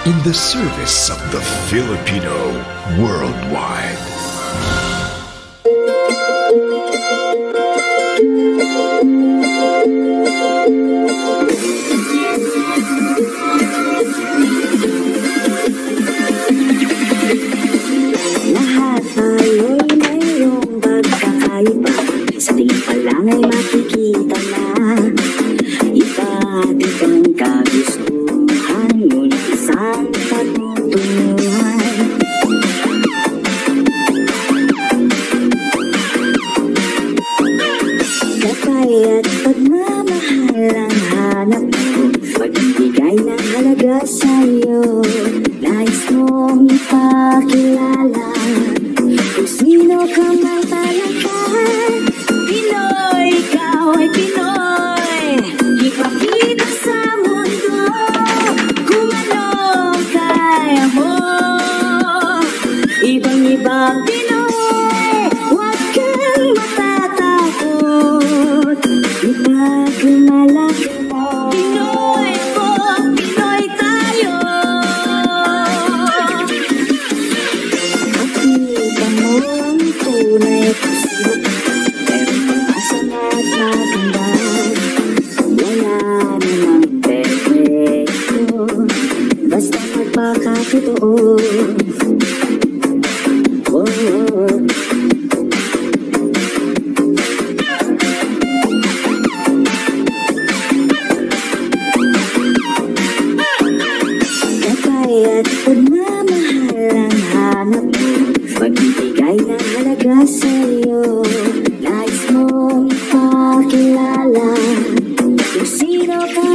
in the service of the Filipino worldwide. Lahat tayo'y mayroong pagkakaiba. Sa tingin pa lang ay makikita na iba't ibang kagustuhan, ngunit isang pagtutunguhan. Gabay at pagmamahal ang hanap mo, pagbibigay ng halaga sa'yo. Nais mong ipakilala kung sino ka man talaga. Pinoy, ikaw ay Pinoy. Ipakita sa mundo kung anong kaya mo. Ibang-ibang Pinoy, huwag kang matatakot. Ipagmalaki mo, Pinoy po, Pinoy tayo. Makita mo ang tunay kung sino ka, pero maasang at maganda. Wala namang perfecto, basta magpakatotoo. Oh, oh. Gabay at pagmamahal ang hanap mo, pagbibigay ng halaga sa'yo. Nais mong ipakilala kung sino ka